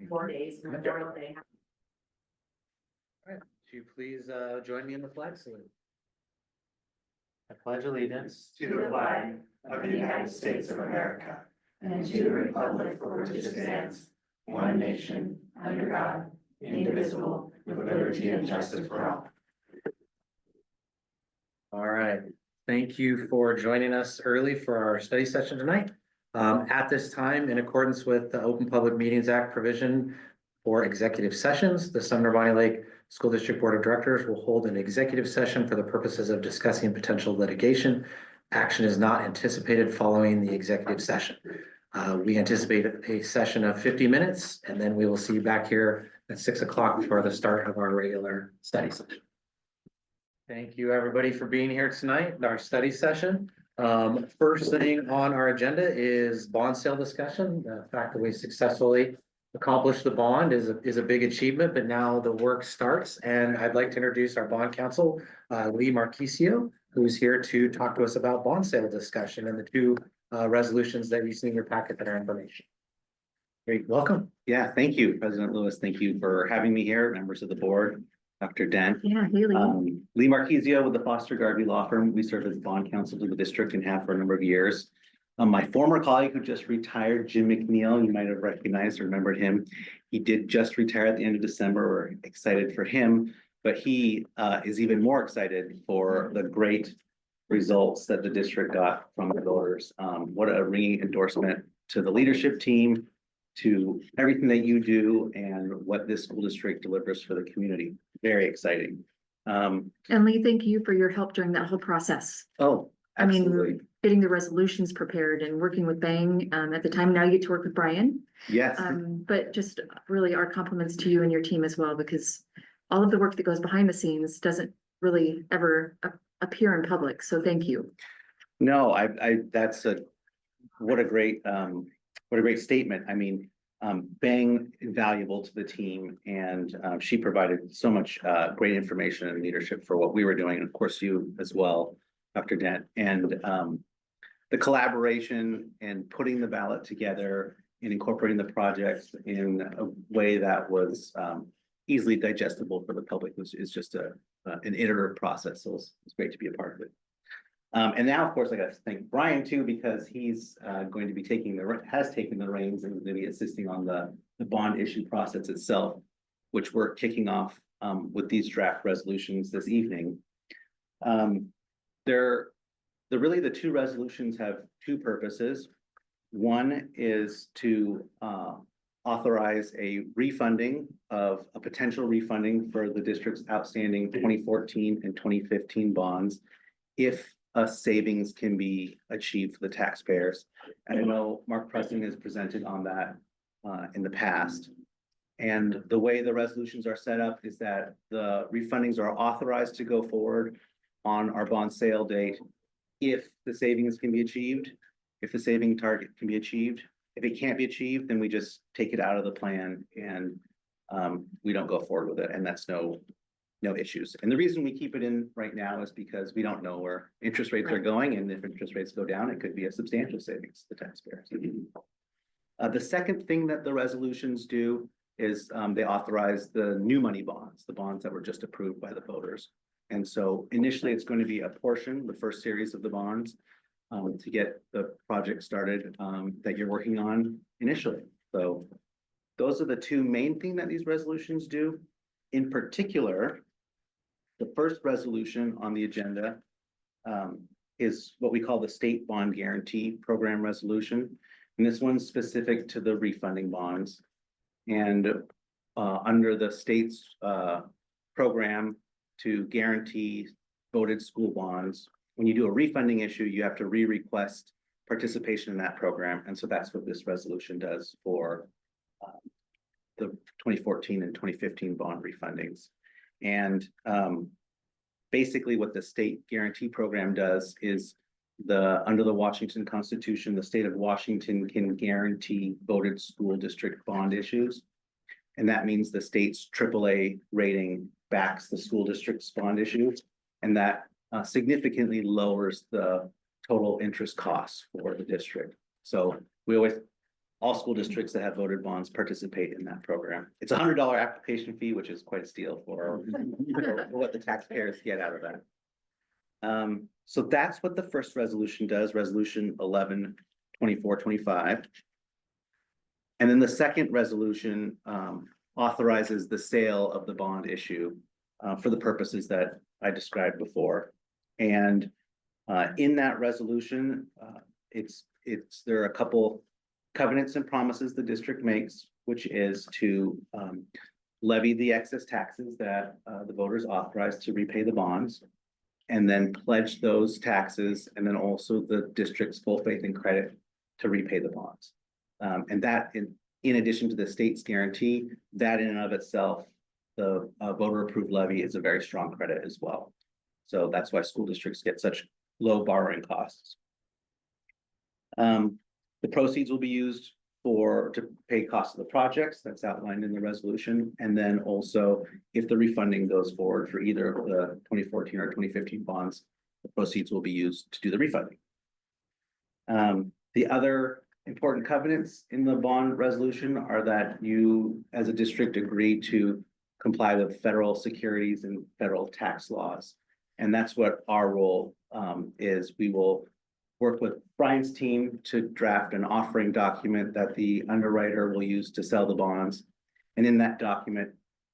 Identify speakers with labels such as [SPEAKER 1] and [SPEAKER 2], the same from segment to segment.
[SPEAKER 1] 4 days, Memorial Day.
[SPEAKER 2] All right, would you please join me in the flag salute? I pledge allegiance
[SPEAKER 1] To the flag of the United States of America and to the republic for which it stands, one nation, under God, indivisible, with liberty and justice for all.
[SPEAKER 2] All right, thank you for joining us early for our study session tonight. At this time, in accordance with the Open Public Meetings Act provision for executive sessions, the Sumner-Bonney Lake School District Board of Directors will hold an executive session for the purposes of discussing potential litigation. Action is not anticipated following the executive session. We anticipate a session of 50 minutes, and then we will see you back here at 6 o'clock for the start of our regular study session. Thank you, everybody, for being here tonight in our study session. First thing on our agenda is bond sale discussion. The fact that we successfully accomplished the bond is a big achievement, but now the work starts. And I'd like to introduce our bond counsel, Lee Marquisio, who's here to talk to us about bond sale discussion and the two resolutions that you see in your packet that are information. Great, welcome.
[SPEAKER 3] Yeah, thank you, President Lewis. Thank you for having me here, members of the board, Dr. Dent.
[SPEAKER 1] Yeah, Haley.
[SPEAKER 3] Lee Marquisio with the Foster Garvey Law Firm. We serve as bond counsel to the district and have for a number of years. My former colleague who just retired, Jim McNeil, you might have recognized or remembered him. He did just retire at the end of December. We're excited for him, but he is even more excited for the great results that the district got from the voters. What a ringing endorsement to the leadership team, to everything that you do and what this school district delivers for the community. Very exciting.
[SPEAKER 4] And Lee, thank you for your help during that whole process.
[SPEAKER 3] Oh,
[SPEAKER 4] I
[SPEAKER 3] absolutely.
[SPEAKER 4] mean, getting the resolutions prepared and working with Bang at the time. Now you get to work with Brian.
[SPEAKER 3] Yes.
[SPEAKER 4] But just really our compliments to you and your team as well, because all of the work that goes behind the scenes doesn't really ever appear in public. So thank you.
[SPEAKER 3] No, that's what a great statement. I mean, Bang invaluable to the team, and she provided so much great information and leadership for what we were doing, and of course you as well, Dr. Dent. And the collaboration and putting the ballot together and incorporating the projects in a way that was easily digestible for the public is just an iterative process. So it's great to be a part of it. And now, of course, I got to thank Brian too, because he's going to be has taken the reins and going to be assisting on the bond issue process itself, which we're kicking off with these draft resolutions this evening. Really the two resolutions have two purposes. One is to authorize a potential refunding for the district's outstanding 2014 and 2015 bonds if a savings can be achieved for the taxpayers. And I know Mark Preston has presented on that in the past. And the way the resolutions are set up is that the refundings are authorized to go forward on our bond sale date if the savings can be achieved, if the saving target can be achieved. If it can't be achieved, then we just take it out of the plan and we don't go forward with it. And that's no issues. And the reason we keep it in right now is because we don't know where interest rates are going. And if interest rates go down, it could be a substantial savings to taxpayers. The second thing that the resolutions do is they authorize the new money bonds, the bonds that were just approved by the voters. And so initially it's going to be a portion, the first series of the bonds to get the project started that you're working on initially. So those are the two main things that these resolutions do. In particular, the first resolution on the agenda is what we call the State Bond Guarantee Program Resolution. And this one's specific to the refunding bonds. And under the state's program to guarantee voted school bonds, when you do a refunding issue, you have to re-request participation in that program. And so that's what this resolution does for the 2014 and 2015 bond refundings. And basically what the state guarantee program does is under the Washington Constitution, the state of Washington can guarantee voted school district bond issues. And that means the state's AAA rating backs the school district's bond issues. And that significantly lowers the total interest costs for the district. So we always all school districts that have voted bonds participate in that program. It's $100 application fee, which is quite a steal for what the taxpayers get out of that. So that's what the first resolution does, resolution 11-24-25. And then the second resolution authorizes the sale of the bond issue for the purposes that I described before. And in that resolution, there are a couple covenants and promises the district makes, which is to levy the excess taxes that the voters authorized to repay the bonds, and then pledge those taxes, and then also the district's full faith and credit to repay the bonds. And that, in addition to the state's guarantee, that in and of itself, the voter approved levy is a very strong credit as well. So that's why school districts get such low borrowing costs. The proceeds will be used to pay costs of the projects that's outlined in the resolution. And then also, if the refunding goes forward for either of the 2014 or 2015 bonds, the proceeds will be used to do the refunding. The other important covenants in the bond resolution are that you, as a district, agree to comply with federal securities and federal tax laws. And that's what our role is. We will work with Brian's team to draft an offering document that the underwriter will use to sell the bonds. And in that document,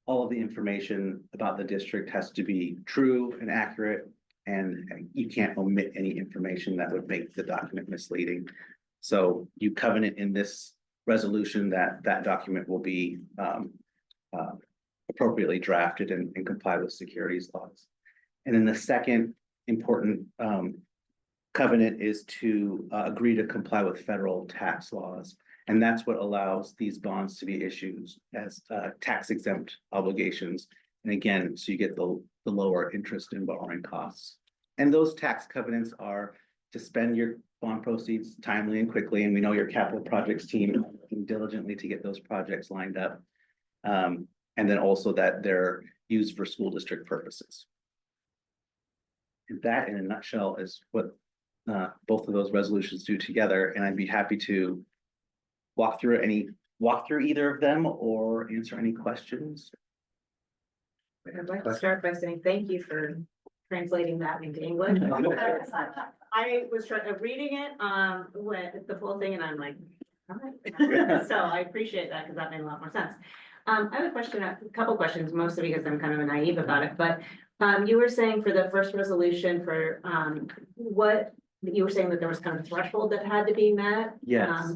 [SPEAKER 3] all of the information about the district has to be true and accurate, and you can't omit any information that would make the document misleading. So you covenant in this resolution that that document will be appropriately drafted and comply with securities laws. And then the second important covenant is to agree to comply with federal tax laws. And that's what allows these bonds to be issued as tax exempt obligations. And again, so you get the lower interest and borrowing costs. And those tax covenants are to spend your bond proceeds timely and quickly. And we know your capital projects team working diligently to get those projects lined up. And then also that they're used for school district purposes. And that, in a nutshell, is what both of those resolutions do together. And I'd be happy to walk through either of them or answer any questions.
[SPEAKER 5] I'd like to start by saying thank you for translating that into English. I was reading it with the full thing, and I'm like, all right. So I appreciate that, because that made a lot more sense. I have a question, a couple questions, mostly because I'm kind of naive about it, but you were saying for the first resolution for what you were saying that there was kind of a threshold that had to be met.
[SPEAKER 3] Yes.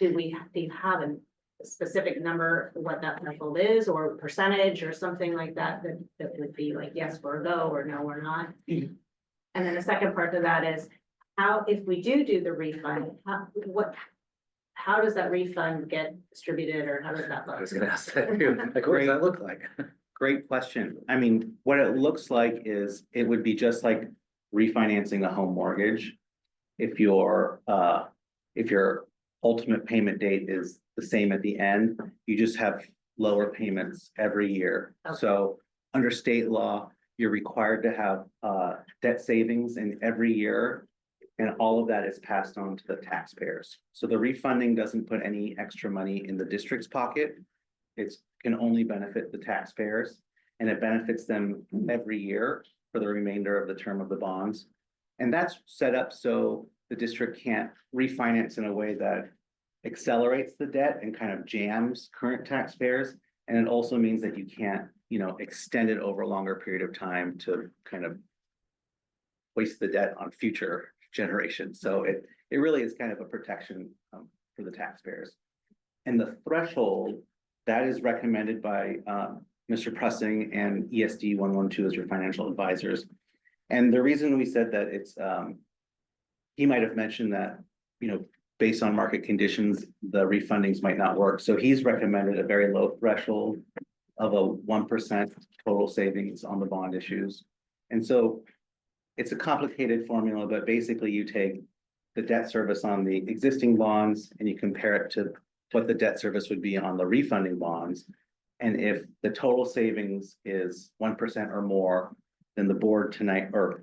[SPEAKER 5] Do you have a specific number, what that threshold is, or percentage or something like that, that would be like, yes, we're a go, or no, we're not?
[SPEAKER 3] Mhm.
[SPEAKER 5] And then the second part of that is how, if we do the refund, how does that refund get distributed, or how does that
[SPEAKER 2] I
[SPEAKER 5] look?
[SPEAKER 2] was gonna ask that too. Like, what does that look like?
[SPEAKER 3] Great question. I mean, what it looks like is it would be just like refinancing a home mortgage. If your ultimate payment date is the same at the end, you just have lower payments every year.
[SPEAKER 5] Okay.
[SPEAKER 3] So under state law, you're required to have debt savings in every year, and all of that is passed on to the taxpayers. So the refunding doesn't put any extra money in the district's pocket. It can only benefit the taxpayers, and it benefits them every year for the remainder of the term of the bonds. And that's set up so the district can't refinance in a way that accelerates the debt and kind of jams current taxpayers. And it also means that you can't, extend it over a longer period of time to kind of waste the debt on future generations. So it really is kind of a protection for the taxpayers. And the threshold that is recommended by Mr. Pressing and ESD 112 as your financial advisors. And the reason we said that it's, he might have mentioned that, based on market conditions, the refundings might not work. So he's recommended a very low threshold of a 1% total savings on the bond issues. And so it's a complicated formula, but basically you take the debt service on the existing bonds and you compare it to what the debt service would be on the refunding bonds. And if the total savings is 1% or more, then the board tonight, or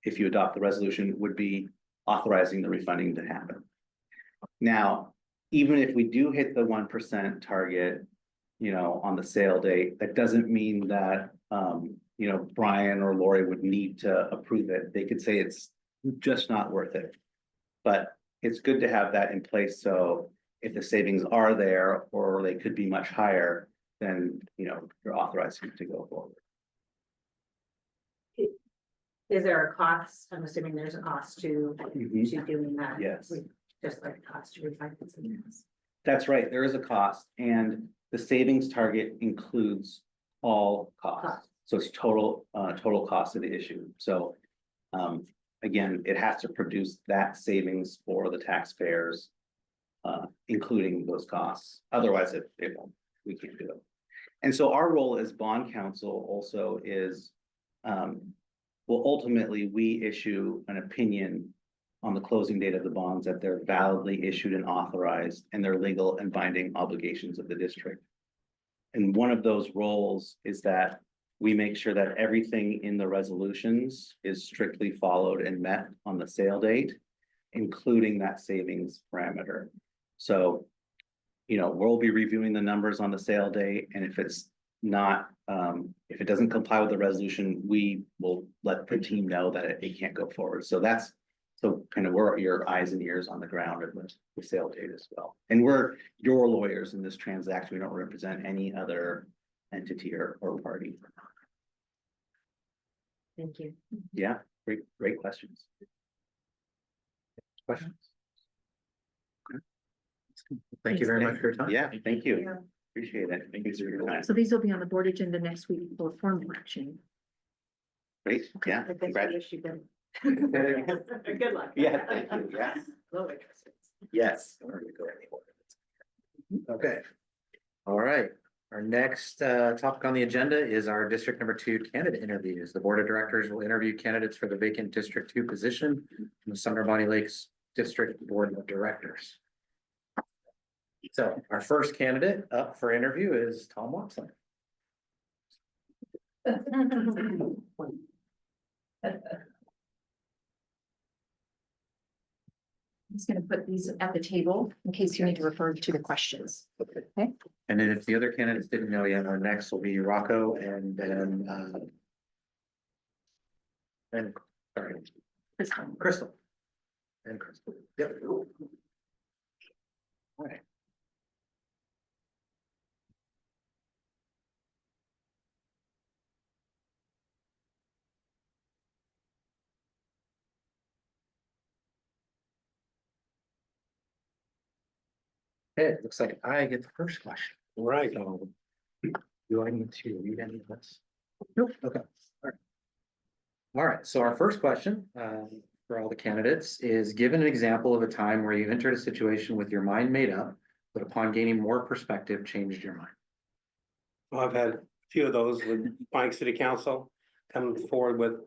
[SPEAKER 3] if you adopt the resolution, would be authorizing the refunding to happen. Now, even if we do hit the 1% target, you know, on the sale date, that doesn't mean that, you know, Brian or Lori would need to approve it. They could say it's just not worth it. But it's good to have that in place, so if the savings are there, or they could be much higher, then, you know, you're authorizing to go forward.
[SPEAKER 5] Is there a cost? I'm assuming there's a cost to
[SPEAKER 3] Mhm.
[SPEAKER 5] doing that.
[SPEAKER 3] Yes.
[SPEAKER 5] Just like a cost to refinancing.
[SPEAKER 3] That's right, there is a cost, and the savings target includes all costs. So it's total cost of the issue, so. Again, it has to produce that savings for the taxpayers. Including those costs, otherwise it won't, we can't do it. And so our role as bond counsel also is, well, ultimately, we issue an opinion on the closing date of the bonds that they're validly issued and authorized, and they're legal and binding obligations of the district. And one of those roles is that we make sure that everything in the resolutions is strictly followed and met on the sale date, including that savings parameter. So, you know, we'll be reviewing the numbers on the sale date, and if it's not, if it doesn't comply with the resolution, we will let the team know that it can't go forward. So that's, so kind of we're your eyes and ears on the ground at the sale date as well. And we're your lawyers in this transaction. We don't represent any other entity or party.
[SPEAKER 5] Thank you.
[SPEAKER 3] Yeah, great questions.
[SPEAKER 2] Questions? Thank you very much for your time.
[SPEAKER 3] Yeah, thank you. Appreciate it. Thank you for your time.
[SPEAKER 4] So these will be on the board agenda next week for formal action.
[SPEAKER 3] Great, yeah.
[SPEAKER 5] I think
[SPEAKER 3] congrats.
[SPEAKER 5] we wish you good. Good luck.
[SPEAKER 3] Yeah, thank you, yes,
[SPEAKER 5] Low interest rates.
[SPEAKER 3] yes.
[SPEAKER 2] Okay. All right, our next topic on the agenda is our District Number 2 candidate interviews. The Board of Directors will interview candidates for the vacant District 2 position in the Sumner-Bonney Lakes District Board of Directors. So our first candidate up for interview is Tom Watson.
[SPEAKER 4] I'm just gonna put these at the table in case you need to refer to the questions. Okay.
[SPEAKER 2] And then if the other candidates didn't know yet, our next will be Rocco and then sorry, Crystal. And Crystal. Yep. All right. Okay, it looks like I get the first question.
[SPEAKER 6] Right.
[SPEAKER 2] So, do I need to read any of this?
[SPEAKER 4] Nope.
[SPEAKER 2] Okay. All right, so our first question for all the candidates is, given an example of a time where you entered a situation with your mind made up, but upon gaining more perspective, changed your mind.
[SPEAKER 6] Well, I've had a few of those with Pine City Council come forward with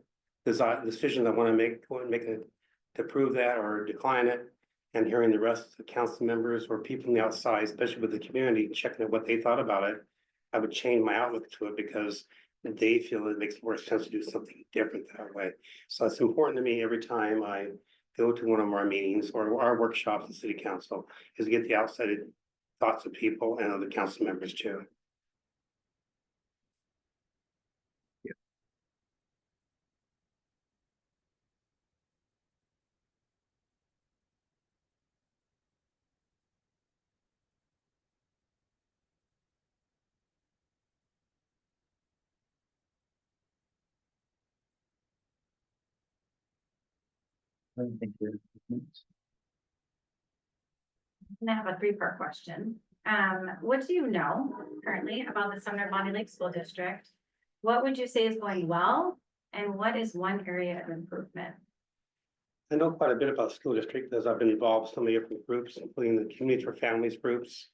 [SPEAKER 6] decisions I want to make, to prove that or decline it. And hearing the rest of the council members or people on the outside, especially with the community, checking out what they thought about it, I would change my outlook to it because they feel it makes more sense to do something different that way. So it's important to me every time I go to one of our meetings or our workshops at City Council is to get the outside thoughts of people and other council members too.
[SPEAKER 2] Thank you.
[SPEAKER 7] And I have a three-part question. What do you know currently about the Sumner-Bonney Lake School District? What would you say is going well? And what is one area of improvement?
[SPEAKER 6] I know quite a bit about the school district because I've been involved in so many different groups, including the Communities for Families groups.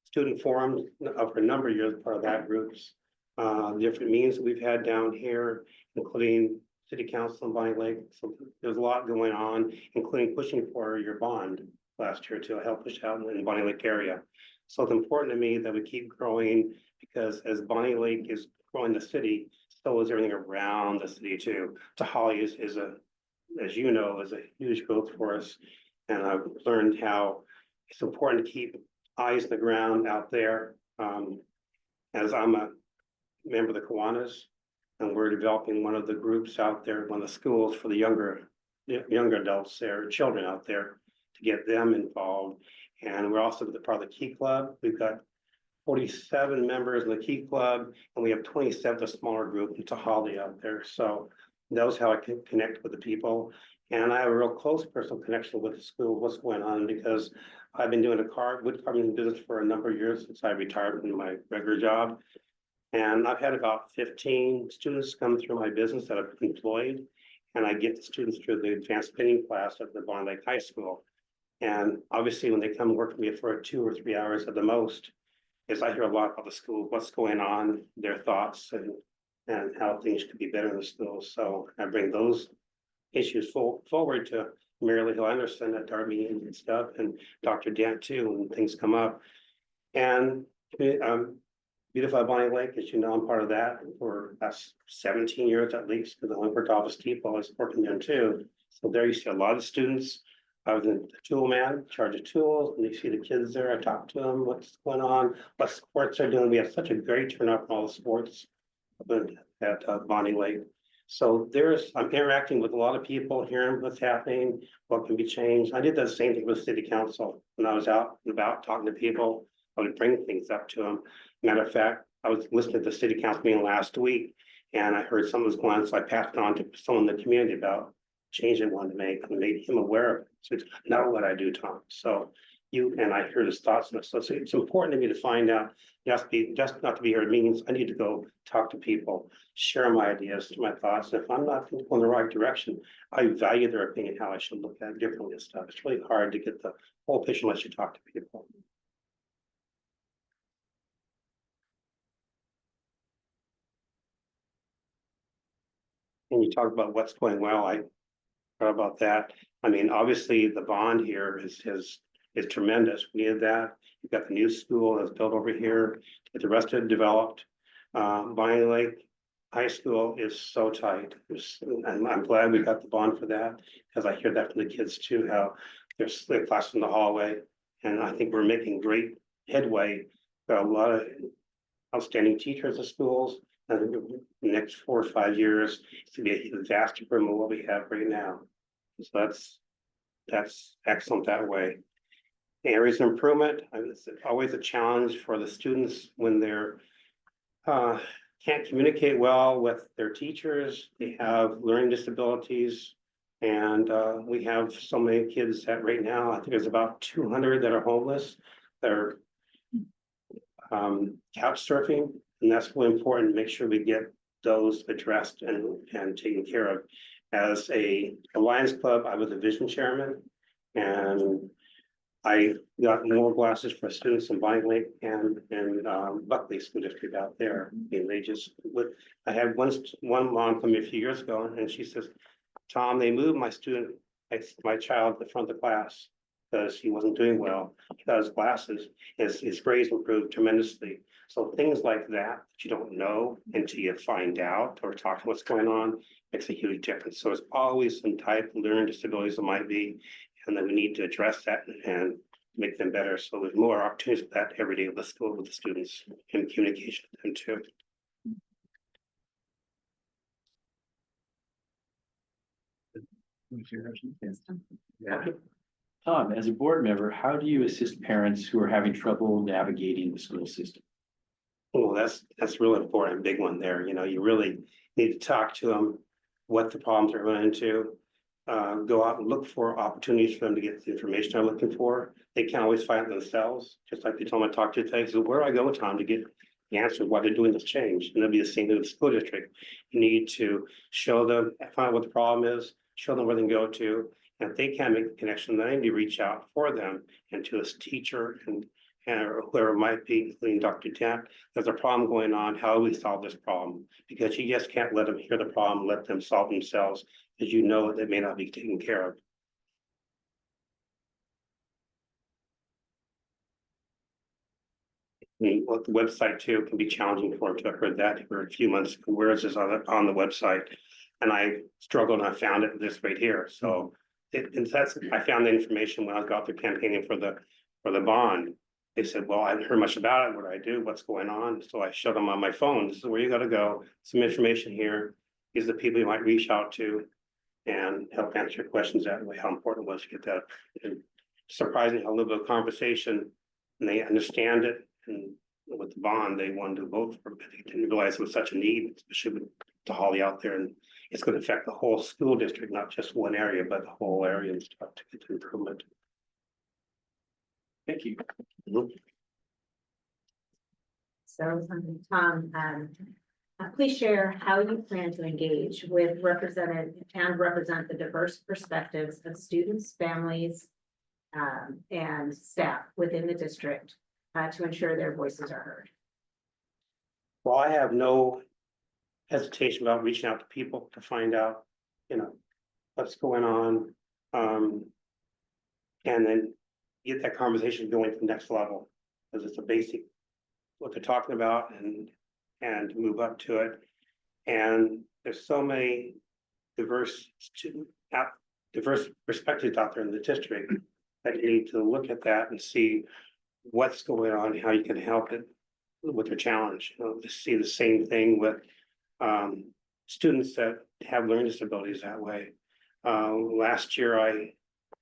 [SPEAKER 6] Student forums for a number of years, part of that groups. Different meetings that we've had down here, including City Council in Bonnie Lake. So there's a lot going on, including pushing for your bond last year to help push out in the Bonnie Lake area. So it's important to me that we keep growing because as Bonnie Lake is growing the city, so is everything around the city too. Tahali is a, as you know, is a huge growth for us. And I've learned how it's important to keep eyes on the ground out there. As I'm a member of the Kiwanis, and we're developing one of the groups out there, one of the schools for the younger adults there, children out there, to get them involved. And we're also the part of the Key Club. We've got 47 members in the Key Club, and we have 27, a smaller group. It's a holiday out there. So that's how I can connect with the people. And I have a real close personal connection with the school, what's going on, because I've been doing wood carving business for a number of years since I retired from my regular job. And I've had about 15 students come through my business that I've employed. And I get the students through the advanced painting class at the Bonney Lake High School. And obviously, when they come work with me for 2 or 3 hours at the most, is I hear a lot about the school, what's going on, their thoughts, and how things could be better in the school. So I bring those issues forward to Mary Hill Anderson at our meetings and stuff, and Dr. Dent too, when things come up. And Beautify Bonney Lake, as you know, I'm part of that for the past 17 years at least, because I went for Office Depot, I was working there too. So there you see a lot of students. I was in the tool man, in charge of tools, and you see the kids there. I talk to them, what's going on, what sports they're doing. We have such a great turnout for all the sports at Bonney Lake. So I'm interacting with a lot of people, hearing what's happening, what can be changed. I did the same thing with city council. When I was out and about talking to people, I would bring things up to them. Matter of fact, I was listening to the city council meeting last week, and I heard something was going on, so I passed it on to someone in the community about change I wanted to make, and made him aware of it. So it's not what I do, Tom. So I heard his thoughts, and so it's important to me to find out. Just not to be here at meetings. I need to go talk to people, share my ideas, my thoughts. If I'm not going in the right direction, I value their opinion, how I should look at it differently and stuff. It's really hard to get the whole picture unless you talk to people. And you talk about what's going well. I thought about that. I mean, obviously, the bond here is tremendous. We needed that. You've got the new school that's built over here, get the rest of it developed. Bonney Lake High School is so tight. And I'm glad we got the bond for that, because I hear that from the kids too, how there's the class in the hallway. And I think we're making great headway. Got a lot of outstanding teachers at schools. And the next 4 or 5 years, it's gonna be a vast improvement of what we have right now. So that's excellent that way. Areas of improvement, it's always a challenge for the students when they're can't communicate well with their teachers. They have learning disabilities. And we have so many kids that right now, I think there's about 200 that are homeless. They're couch surfing. And that's really important to make sure we get those addressed and taken care of. As a Lions Club, I was a vision chairman, and I got more glasses for students in Bonney Lake and Buckley School District out there. And I had one mom come a few years ago, and she says, Tom, they moved my child to the front of the class because he wasn't doing well. He got his glasses, his grades improved tremendously. So things like that you don't know until you find out or talk to what's going on makes a huge difference. So it's always some type of learning disabilities that might be, and then we need to address that and make them better. So there's more opportunities for that every day with the school, with the students, and communication with them too.
[SPEAKER 8] Yeah. Tom, as a board member, how do you assist parents who are having trouble navigating the school system?
[SPEAKER 6] Oh, that's really important, big one there. You know, you really need to talk to them, what the problems are running into. Go out and look for opportunities for them to get the information they're looking for. They can't always find it themselves, just like they told me to talk to you today. So where do I go, Tom, to get the answer why they're doing this change? And it'll be the same thing with the school district. You need to show them, find out what the problem is, show them where they can go to. And if they can't make the connection, then they need to reach out for them and to this teacher and or whoever it might be, including Dr. Dent. There's a problem going on. How do we solve this problem? Because you just can't let them hear the problem, let them solve themselves, because you know they may not be taken care of. Well, the website too can be challenging for them to have heard that for a few months. Where is this on the website? And I struggled and I found it this right here. So I found the information when I was out there campaigning for for the bond. They said, well, I hadn't heard much about it. What do I do? What's going on? So I showed them on my phone. This is where you gotta go. Some information here. These are the people you might reach out to and help answer your questions that way, how important it was to get that. And surprising how little bit of conversation and they understand it, and with the bond, they wanted to vote for it, but they didn't realize it was such a need, especially with to Holly out there, and it's gonna affect the whole school district, not just one area, but the whole area and stuff to get to improvement.
[SPEAKER 8] Thank you.
[SPEAKER 5] So, Tom, please share how you plan to engage with represent the diverse perspectives of students, families, and staff within the district, to ensure their voices are heard.
[SPEAKER 6] Well, I have no hesitation about reaching out to people to find out, what's going on. And then get that conversation going to the next level, because it's a basic, what they're talking about and move up to it. And there's so many diverse perspectives out there in the district that you need to look at that and see what's going on, how you can help it with their challenge, to see the same thing with students that have learning disabilities that way. Last year I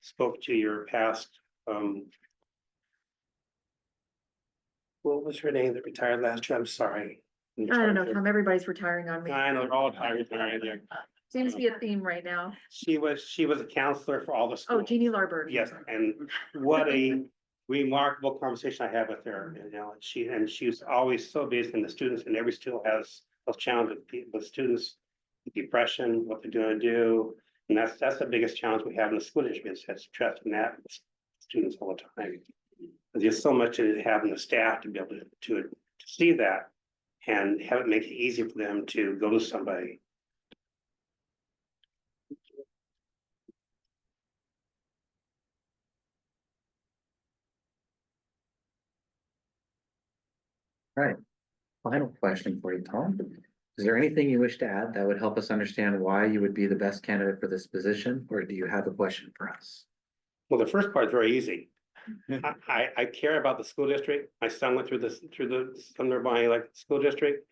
[SPEAKER 6] spoke to your past, what was her name that retired last year? I'm sorry.
[SPEAKER 4] I don't know, Tom, everybody's retiring on me.
[SPEAKER 6] I know, they're all retired there.
[SPEAKER 4] Seems to be a theme right now.
[SPEAKER 6] She was a counselor for all the schools.
[SPEAKER 4] Oh, Jeannie Larberg.
[SPEAKER 6] Yes, and what a remarkable conversation I had with her, and she was always so busy, and the students, and every student has those challenges with students, depression, what they're gonna do. And that's the biggest challenge we have in the school district, is stress and that with students all the time. There's so much to having the staff to be able to see that and have it make it easier for them to go to somebody.
[SPEAKER 2] Final question for you, Tom. Is there anything you wish to add that would help us understand why you would be the best candidate for this position, or do you have a question for us?
[SPEAKER 6] Well, the first part is very easy. I care about the school district. My son went through the Sumner-Bonney school district.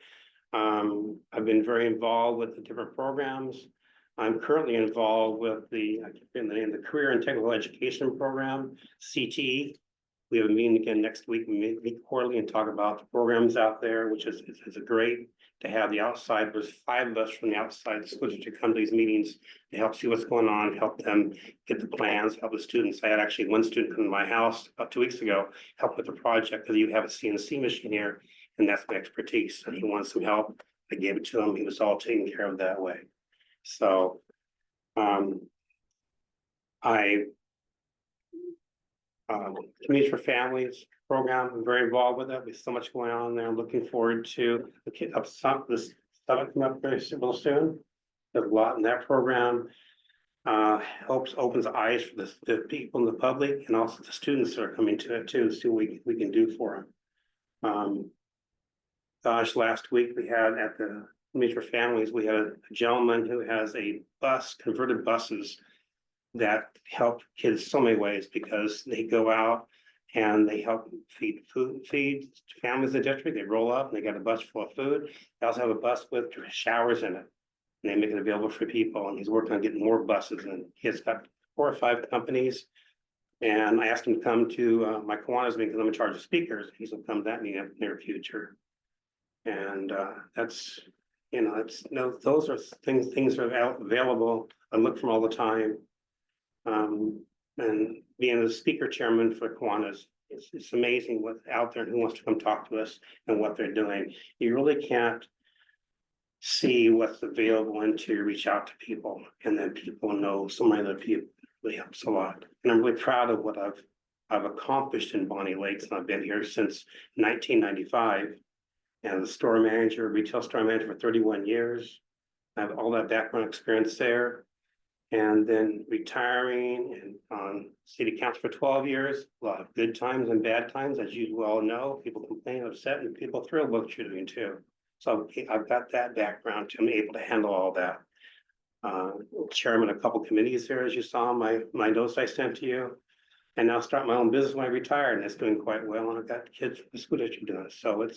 [SPEAKER 6] I've been very involved with the different programs. I'm currently involved with the Career and Technical Education Program, CTE. We have a meeting again next week. We meet quarterly and talk about the programs out there, which is great to have the outside. There's 5 of us from the outside school district come to these meetings to help see what's going on, help them get the plans, help the students. I had actually one student come to my house about 2 weeks ago, help with the project, because you have a CNC machine here, and that's my expertise. And he wanted some help. I gave it to him. He was all taken care of that way. So, Communities for Families program, I'm very involved with it. There's so much going on there. I'm looking forward to this summit coming up very soon. There's a lot in that program. Opens eyes for the people in the public, and also the students that are coming to it too, see what we can do for them. Last week we had at the Communities for Families, we had a gentleman who has a converted buses that help kids so many ways, because they go out and they help feed families in the district. They roll up and they got a bus full of food. They also have a bus with showers in it, and they make it available for people. And he's working on getting more buses, and he's got 4 or 5 companies. And I asked him to come to my Kiwanis meeting, because I'm in charge of speakers. He's gonna come to that meeting in the near future. And those are things are available. I look for them all the time. And being the speaker chairman for Kiwanis, it's amazing what's out there and who wants to come talk to us and what they're doing. You really can't see what's available until you reach out to people, and then people know so many other people. Really helps a lot. And I'm really proud of what I've accomplished in Bonnie Lakes, and I've been here since 1995. And the retail store manager for 31 years. I have all that background experience there. And then retiring and on city council for 12 years, a lot of good times and bad times, as you well know. People complain, upset, and people thrilled with what you're doing too. So I've got that background too. I'm able to handle all that. Chairman of a couple committees here, as you saw my notes I sent to you. And now start my own business when I retire, and it's doing quite well, and I've got kids from the school district doing it, so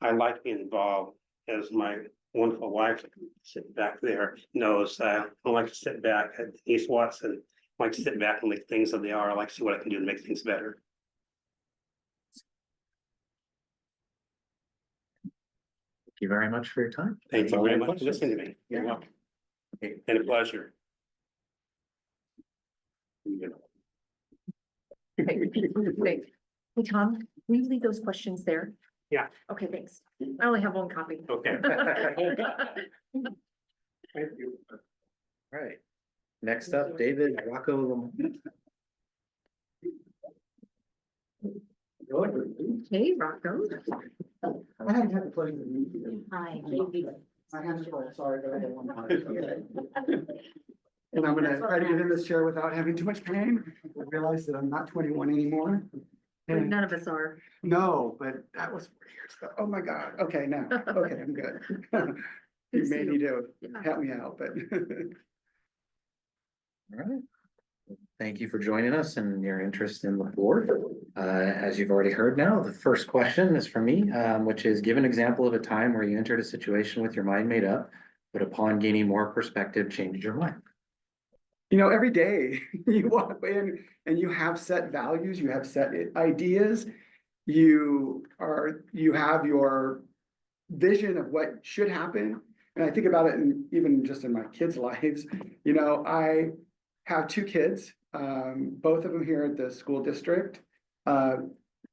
[SPEAKER 6] I like being involved, as my wonderful wife sitting back there knows, I don't like to sit back at East Watson. I like to sit back and make things of the hour, I like to see what I can do to make things better.
[SPEAKER 2] Thank you very much for your time.
[SPEAKER 6] Thank
[SPEAKER 2] That's
[SPEAKER 6] you
[SPEAKER 2] all
[SPEAKER 6] very
[SPEAKER 2] my
[SPEAKER 6] much for
[SPEAKER 2] questions.
[SPEAKER 6] listening to me.
[SPEAKER 2] You're welcome.
[SPEAKER 6] And a pleasure.
[SPEAKER 4] Okay, thanks. Hey, Tom, will you leave those questions there?
[SPEAKER 6] Yeah.
[SPEAKER 4] Okay, thanks. I only have one copy.
[SPEAKER 6] Okay. Thank you.
[SPEAKER 2] All right. Next up, David Rocco.
[SPEAKER 4] Hey, Rocco.
[SPEAKER 9] I haven't had the pleasure of meeting you.
[SPEAKER 5] Hi.
[SPEAKER 9] My hands are full, sorry, but I don't want to. And I'm gonna try to get in this chair without having too much pain. I realize that I'm not 21 anymore. And
[SPEAKER 4] None of us are.
[SPEAKER 9] no, but that was 4 years ago. Oh my God. Okay, now, okay, I'm good. You may need to help me out, but.
[SPEAKER 2] All right. Thank you for joining us and your interest in the board. As you've already heard now, the first question is from me, which is give an example of a time where you entered a situation with your mind made up, but upon gaining more perspective, changed your mind.
[SPEAKER 9] You know, every day you walk in and you have set values, you have set ideas. You have your vision of what should happen. And I think about it even just in my kids' lives. You know, I have 2 kids, both of them here at the school district.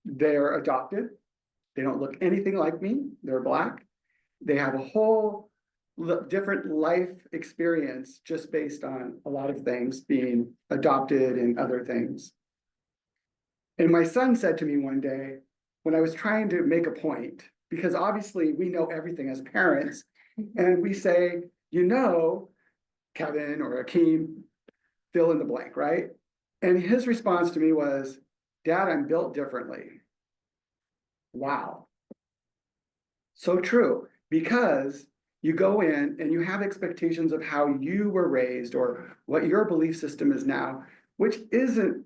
[SPEAKER 9] They're adopted. They don't look anything like me. They're Black. They have a whole different life experience just based on a lot of things, being adopted and other things. And my son said to me one day, when I was trying to make a point, because obviously we know everything as parents, and we say, you know, Kevin or Akeem, fill in the blank, right? And his response to me was, Dad, I'm built differently. Wow. So true, because you go in and you have expectations of how you were raised or what your belief system is now, which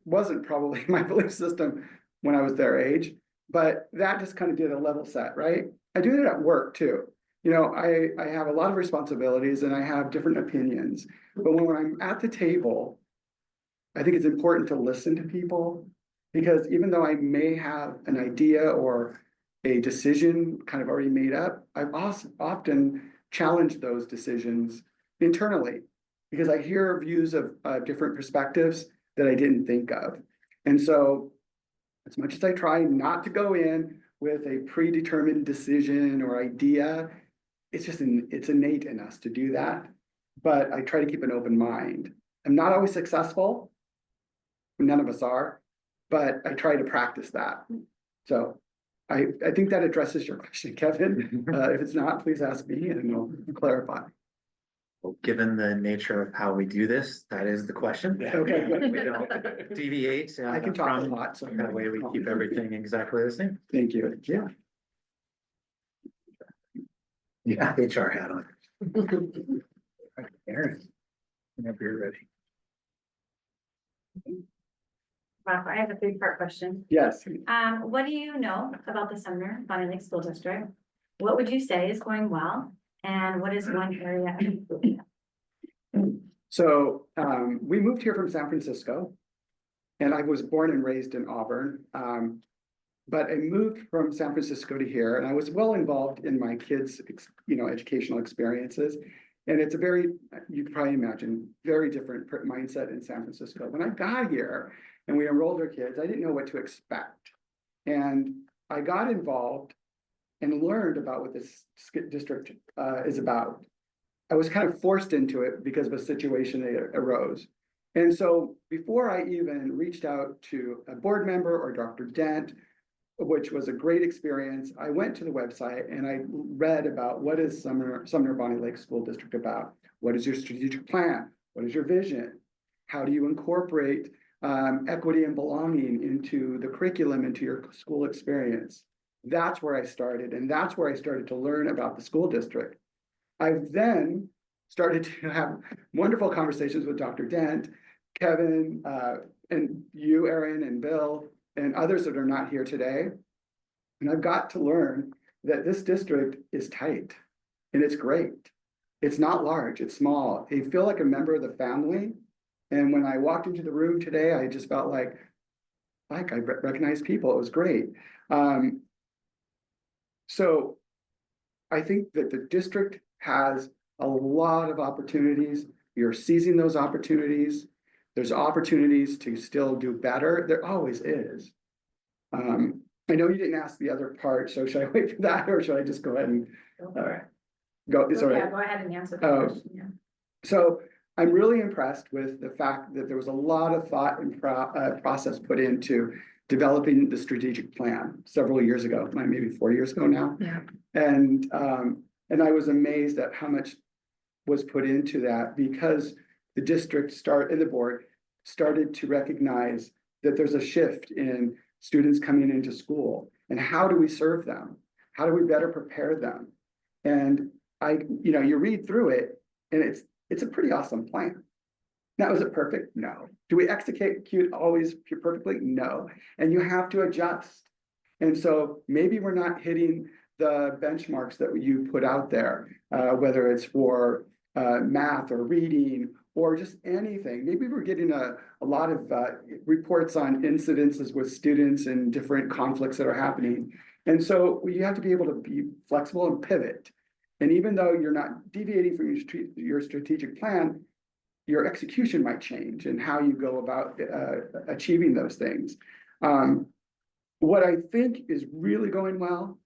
[SPEAKER 9] wasn't probably my belief system when I was their age, but that just kind of did a level set, right? I do that at work too. You know, I have a lot of responsibilities and I have different opinions, but when I'm at the table, I think it's important to listen to people, because even though I may have an idea or a decision kind of already made up, I've also often challenged those decisions internally, because I hear views of different perspectives that I didn't think of. And so as much as I try not to go in with a predetermined decision or idea, it's innate in us to do that. But I try to keep an open mind. I'm not always successful. None of us are, but I try to practice that. So I think that addresses your question, Kevin. If it's not, please ask me and we'll clarify.
[SPEAKER 2] Well, given the nature of how we do this, that is the question.
[SPEAKER 9] Okay.
[SPEAKER 2] We don't deviate
[SPEAKER 9] I can talk a
[SPEAKER 2] from
[SPEAKER 9] lot, so.
[SPEAKER 2] that way we keep everything exactly the same.
[SPEAKER 9] Thank you. Yeah.
[SPEAKER 2] Yeah, HR hat on. Aaron, whenever you're ready.
[SPEAKER 7] Wow, I have a 3-part question.
[SPEAKER 9] Yes.
[SPEAKER 7] What do you know about the Sumner-Bonney Lake School District? What would you say is going well? And what is one area of improvement?
[SPEAKER 9] So we moved here from San Francisco, and I was born and raised in Auburn. But I moved from San Francisco to here, and I was well involved in my kids' educational experiences. And it's you can probably imagine, very different mindset in San Francisco. When I got here and we enrolled our kids, I didn't know what to expect. And I got involved and learned about what this district is about. I was kind of forced into it because of a situation that arose. And so before I even reached out to a board member or Dr. Dent, which was a great experience, I went to the website and I read about what is Sumner-Bonney Lake School District about? What is your strategic plan? What is your vision? How do you incorporate equity and belonging into the curriculum, into your school experience? That's where I started, and that's where I started to learn about the school district. I've then started to have wonderful conversations with Dr. Dent, Kevin, and you, Erin and Bill, and others that are not here today. And I've got to learn that this district is tight and it's great. It's not large, it's small. I feel like a member of the family. And when I walked into the room today, I just felt like I recognized people. It was great. So I think that the district has a lot of opportunities. You're seizing those opportunities. There's opportunities to still do better. There always is. I know you didn't ask the other part, so should I wait for that or should I just go ahead and
[SPEAKER 7] Go for it.
[SPEAKER 9] go? It's all
[SPEAKER 7] Yeah,
[SPEAKER 9] right.
[SPEAKER 7] go ahead and answer the
[SPEAKER 9] Oh.
[SPEAKER 7] question, yeah.
[SPEAKER 9] So I'm really impressed with the fact that there was a lot of thought and process put into developing the strategic plan several years ago, maybe 4 years ago now.
[SPEAKER 4] Yeah.
[SPEAKER 9] And I was amazed at how much was put into that because the district and the board started to recognize that there's a shift in students coming into school and how do we serve them? How do we better prepare them? And you read through it and it's a pretty awesome plan. Now, is it perfect? No. Do we execute always perfectly? No. And you have to adjust. And so maybe we're not hitting the benchmarks that you put out there, whether it's for math or reading or just anything. Maybe we're getting a lot of reports on incidences with students and different conflicts that are happening. And so you have to be able to be flexible and pivot. And even though you're not deviating from your strategic plan, your execution might change and how you go about achieving those things. What I think is really going well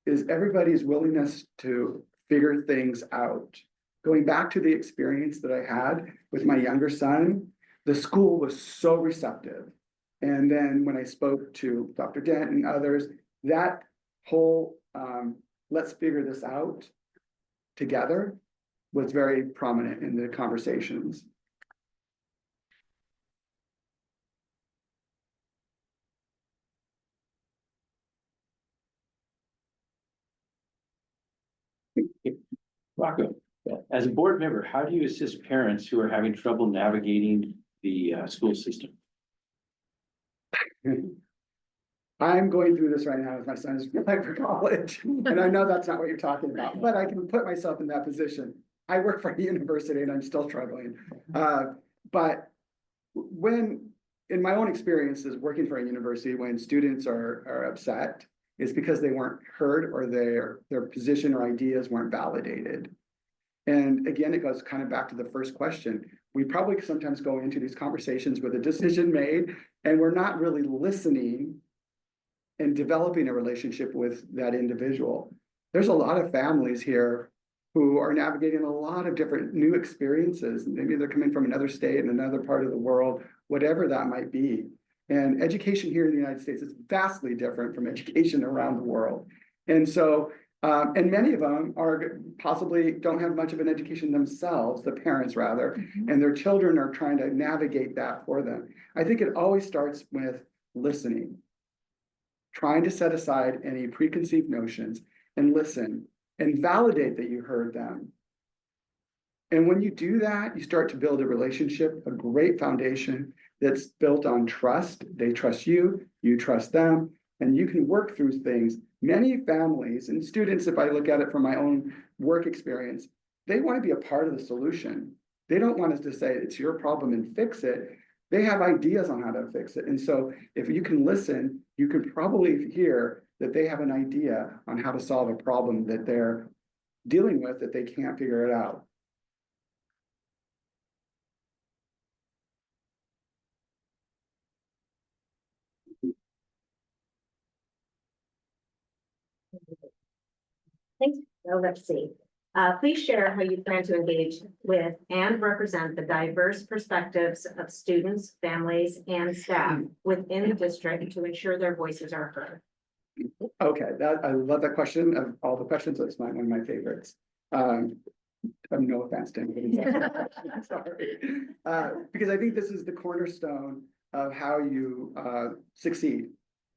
[SPEAKER 9] is everybody's willingness to figure things out. Going back to the experience that I had with my younger son, the school was so receptive. And then when I spoke to Dr. Dent and others, that whole let's figure this out together was very prominent in the conversations.
[SPEAKER 8] Rocco, as a board member, how do you assist parents who are having trouble navigating the school system?
[SPEAKER 9] I'm going through this right now with my son's applying for college, and I know that's not what you're talking about, but I can put myself in that position. I work for a university and I'm still struggling. But in my own experiences working for a university, when students are upset, it's because they weren't heard or their position or ideas weren't validated. And again, it goes kind of back to the first question. We probably sometimes go into these conversations with a decision made, and we're not really listening and developing a relationship with that individual. There's a lot of families here who are navigating a lot of different new experiences. Maybe they're coming from another state in another part of the world, whatever that might be. And education here in the United States is vastly different from education around the world. And so, and many of them are possibly don't have much of an education themselves, the parents rather, and their children are trying to navigate that for them. I think it always starts with listening, trying to set aside any preconceived notions and listen and validate that you heard them. And when you do that, you start to build a relationship, a great foundation that's built on trust. They trust you, you trust them, and you can work through things. Many families and students, if I look at it from my own work experience, they want to be a part of the solution. They don't want us to say it's your problem and fix it. They have ideas on how to fix it. And so if you can listen, you can probably hear that they have an idea on how to solve a problem that they're dealing with that they can't figure it out.
[SPEAKER 5] Thanks. So let's see. Please share how you plan to engage with and represent the diverse perspectives of students, families, and staff within the district to ensure their voices are heard.
[SPEAKER 9] Okay, I love that question. Of all the questions, that's one of my favorites. No offense to anybody. Sorry. Because I think this is the cornerstone of how you succeed.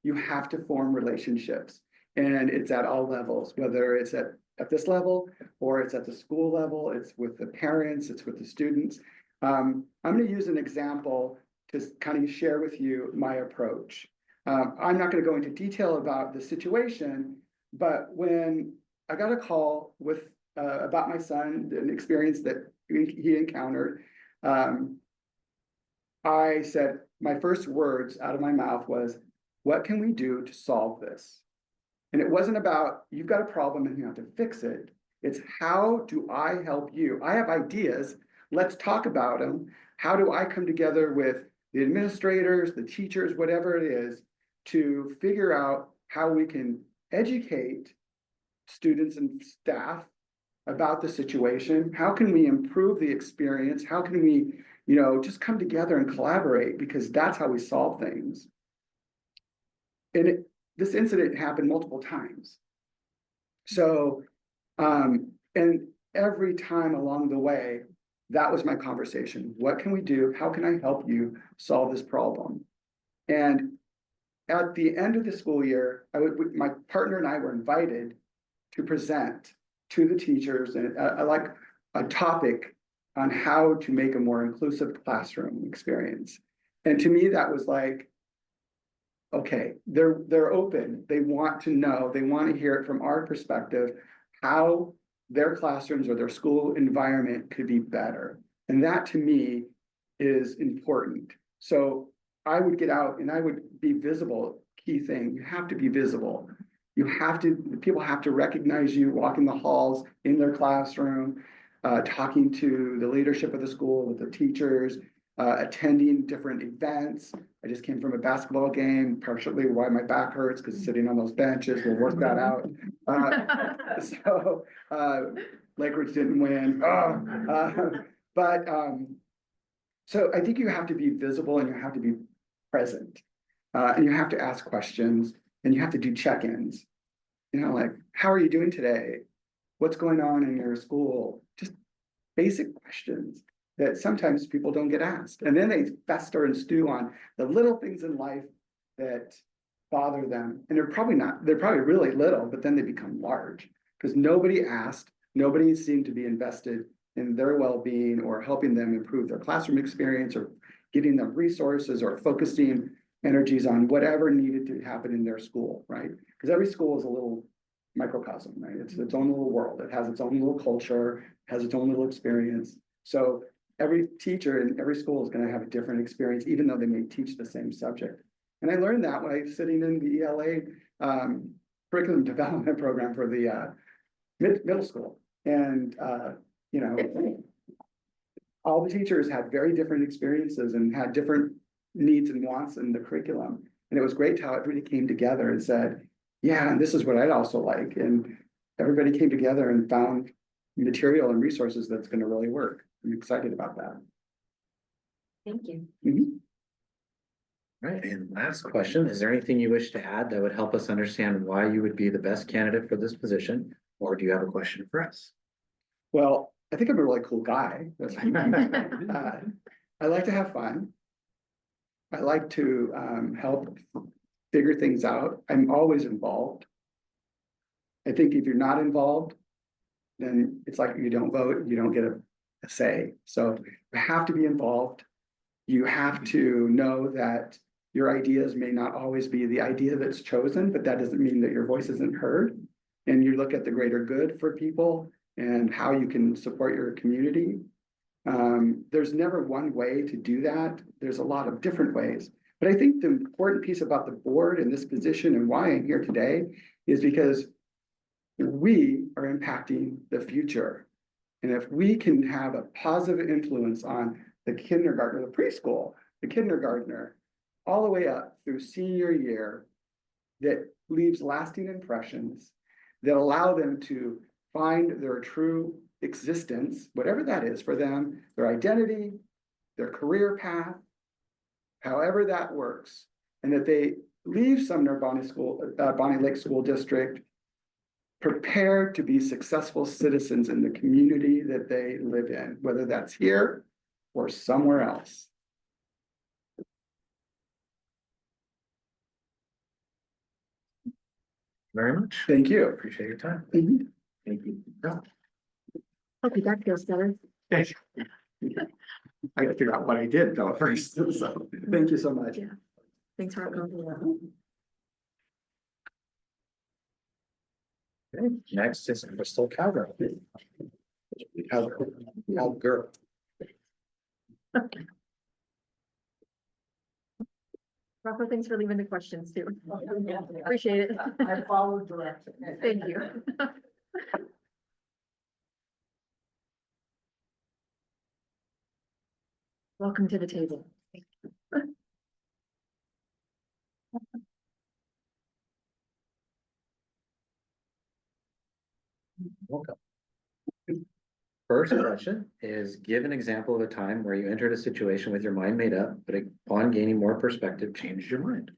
[SPEAKER 9] You have to form relationships, and it's at all levels, whether it's at this level or it's at the school level, it's with the parents, it's with the students. I'm going to use an example to kind of share with you my approach. I'm not gonna go into detail about the situation, but when I got a call with, about my son, an experience that he encountered, I said, my first words out of my mouth was, what can we do to solve this? And it wasn't about, you've got a problem and you have to fix it. It's how do I help you? I have ideas. Let's talk about them. How do I come together with the administrators, the teachers, whatever it is, to figure out how we can educate students and staff about the situation? How can we improve the experience? How can we, just come together and collaborate, because that's how we solve things. And this incident happened multiple times. So, and every time along the way, that was my conversation. What can we do? How can I help you solve this problem? And at the end of the school year, my partner and I were invited to present to the teachers and like a topic on how to make a more inclusive classroom experience. And to me, that was like, okay, they're open. They want to know, they want to hear it from our perspective, how their classrooms or their school environment could be better. And that to me is important. So I would get out and I would be visible. Key thing, you have to be visible. People have to recognize you walking the halls in their classroom, talking to the leadership of the school, with the teachers, attending different events. I just came from a basketball game, partially why my back hurts, because sitting on those benches, we'll work that out. Lakers didn't win. So I think you have to be visible and you have to be present. And you have to ask questions and you have to do check-ins. Like, how are you doing today? What's going on in your school? Just basic questions that sometimes people don't get asked. And then they fester and stew on the little things in life that bother them. And they're probably really little, but then they become large because nobody asked, nobody seemed to be invested in their well-being or helping them improve their classroom experience or giving them resources or focusing energies on whatever needed to happen in their school, right? Because every school is a little microcosm, right? It's its own little world. It has its own little culture, has its own little experience. So every teacher in every school is going to have a different experience, even though they may teach the same subject. And I learned that when I was sitting in the ELA curriculum development program for the middle school. And, all the teachers had very different experiences and had different needs and wants in the curriculum. And it was great how everybody came together and said, yeah, and this is what I'd also like. And everybody came together and found material and resources that's going to really work. I'm excited about that.
[SPEAKER 5] Thank you.
[SPEAKER 9] Mhm.
[SPEAKER 2] Right, and last question, is there anything you wish to add that would help us understand why you would be the best candidate for this position? Or do you have a question for us?
[SPEAKER 9] Well, I think I'm a really cool guy. I like to have fun. I like to help figure things out. I'm always involved. I think if you're not involved, then it's like you don't vote, you don't get a say. So you have to be involved. You have to know that your ideas may not always be the idea that's chosen, but that doesn't mean that your voice isn't heard. And you look at the greater good for people and how you can support your community. There's never one way to do that. There's a lot of different ways. But I think the important piece about the board and this position and why I'm here today is because we are impacting the future. And if we can have a positive influence on the kindergartner, the preschool, the kindergartner, all the way up through senior year, that leaves lasting impressions that allow them to find their true existence, whatever that is for them, their identity, their career path, however that works, and that they leave Sumner-Bonney Lake School District prepared to be successful citizens in the community that they live in, whether that's here or somewhere else.
[SPEAKER 2] Very much.
[SPEAKER 9] Thank you.
[SPEAKER 2] Appreciate your time.
[SPEAKER 9] Mhm.
[SPEAKER 2] Thank you. No.
[SPEAKER 4] Hope your back feels better.
[SPEAKER 9] I gotta figure out what I did though first, so, thank you so much.
[SPEAKER 4] Yeah. Thanks, Rocco.
[SPEAKER 2] Okay, next is Crystal Cowgirl. Cowgirl.
[SPEAKER 4] Rocco, thanks for leaving the questions too. Appreciate it.
[SPEAKER 1] I followed directions.
[SPEAKER 4] Thank you. Welcome to the table.
[SPEAKER 2] Welcome. First question is, give an example of a time where you entered a situation with your mind made up, but upon gaining more perspective, changed your mind.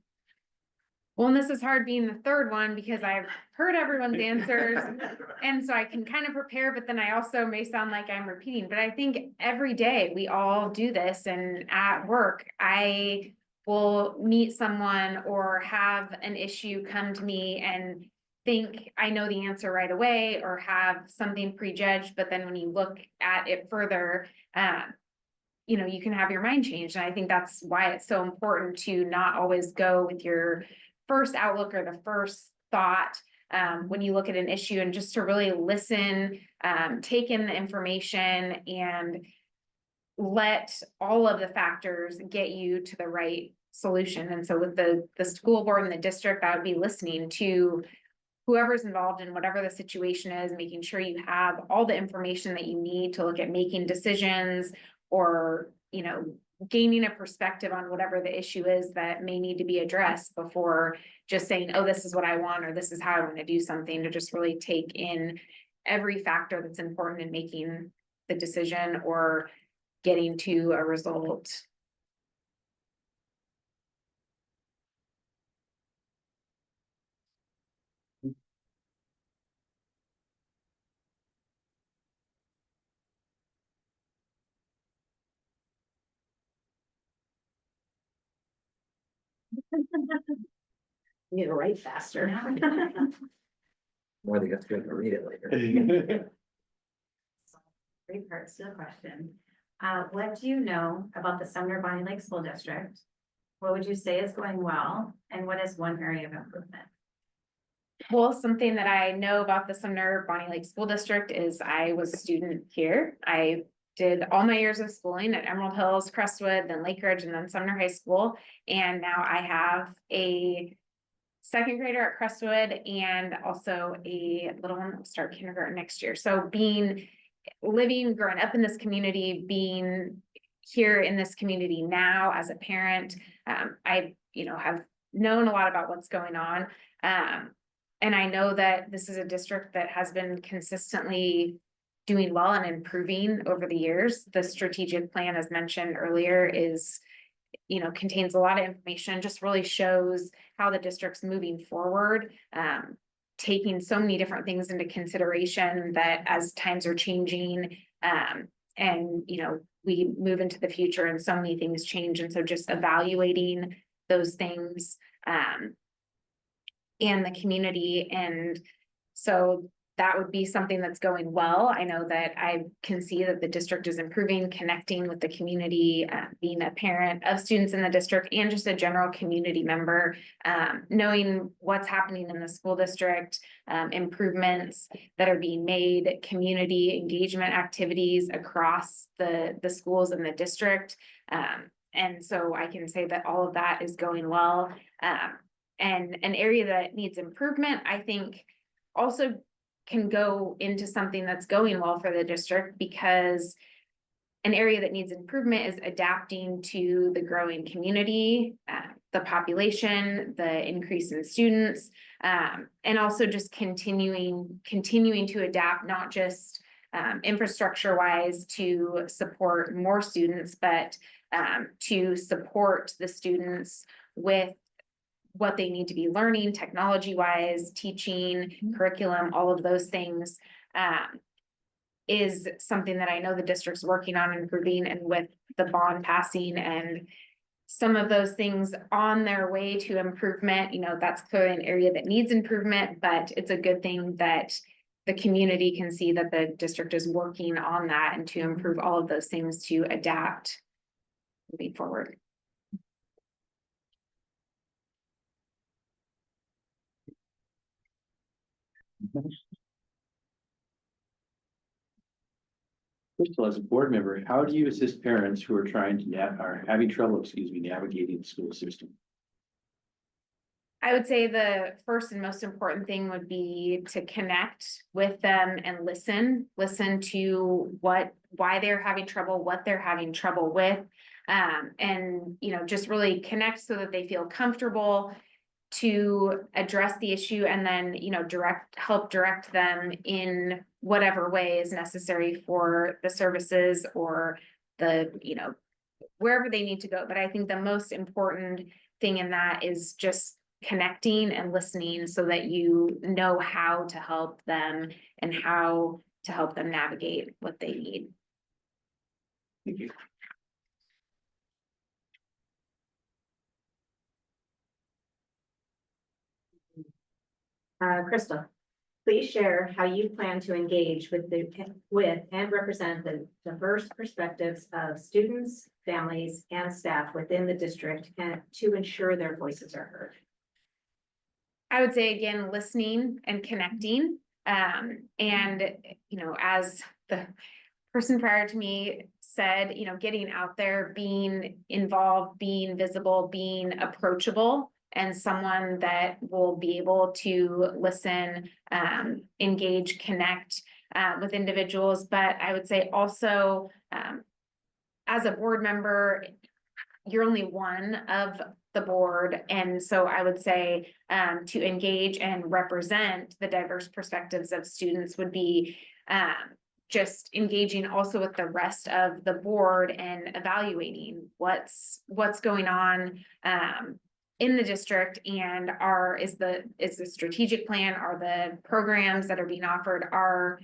[SPEAKER 10] Well, and this is hard being the third one because I've heard everyone's answers. And so I can kind of prepare, but then I also may sound like I'm repeating, but I think every day we all do this. And at work, I will meet someone or have an issue come to me and think I know the answer right away or have something prejudged. But then when you look at it further, you know, you can have your mind changed. And I think that's why it's so important to not always go with your first outlook or the first thought when you look at an issue, and just to really listen, take in the information and let all of the factors get you to the right solution. And so with the school board and the district, that would be listening to whoever's involved in whatever the situation is, making sure you have all the information that you need to look at making decisions, or, you know, gaining a perspective on whatever the issue is that may need to be addressed before just saying, oh, this is what I want, or this is how I want to do something, to just really take in every factor that's important in making the decision or getting to a result.
[SPEAKER 5] You need to write faster.
[SPEAKER 2] More than you have to be able to read it later.
[SPEAKER 7] Three parts to the question. What do you know about the Sumner-Bonney Lake School District? What would you say is going well? And what is one area of improvement?
[SPEAKER 10] Well, something that I know about the Sumner-Bonney Lake School District is I was a student here. I did all my years of schooling at Emerald Hills, Crestwood, then Lake Ridge, and then Sumner High School. And now I have a second grader at Crestwood and also a little one that will start kindergarten next year. So growing up in this community, being here in this community now as a parent, I, have known a lot about what's going on. And I know that this is a district that has been consistently doing well and improving over the years. The strategic plan, as mentioned earlier, is, contains a lot of information, just really shows how the district's moving forward, taking so many different things into consideration that as times are changing, and, we move into the future and so many things change. And so just evaluating those things, and the community. And so that would be something that's going well. I know that I can see that the district is improving, connecting with the community, being a parent of students in the district and just a general community member, knowing what's happening in the school district, improvements that are being made, community engagement activities across the schools in the district. And so I can say that all of that is going well. And an area that needs improvement, I think, also can go into something that's going well for the district, because an area that needs improvement is adapting to the growing community, the population, the increase in students, and also just continuing to adapt, not just infrastructure wise to support more students, but to support the students with what they need to be learning technology wise, teaching, curriculum, all of those things, is something that I know the district's working on improving. And with the bond passing and some of those things on their way to improvement, that's clearly an area that needs improvement, but it's a good thing that the community can see that the district is working on that and to improve all of those things to adapt moving forward.
[SPEAKER 8] Crystal, as a board member, how do you assist parents who are trying to are having trouble, navigating the school system?
[SPEAKER 10] I would say the first and most important thing would be to connect with them and listen to why they're having trouble, what they're having trouble with. And, you know, just really connect so that they feel comfortable to address the issue and then, you know, help direct them in whatever way is necessary for the services or the, you know, wherever they need to go. But I think the most important thing in that is just connecting and listening so that you know how to help them and how to help them navigate what they need.
[SPEAKER 8] Thank you.
[SPEAKER 5] Crystal, please share how you plan to engage with and represent the diverse perspectives of students, families, and staff within the district and to ensure their voices are heard.
[SPEAKER 10] I would say again, listening and connecting. And, you know, as the person prior to me said, you know, getting out there, being involved, being visible, being approachable, and someone that will be able to listen, engage, connect with individuals. But I would say also, as a board member, you're only one of the board. And so I would say to engage and represent the diverse perspectives of students would be just engaging also with the rest of the board and evaluating what's going on in the district and is the strategic plan, are the programs that are being offered, are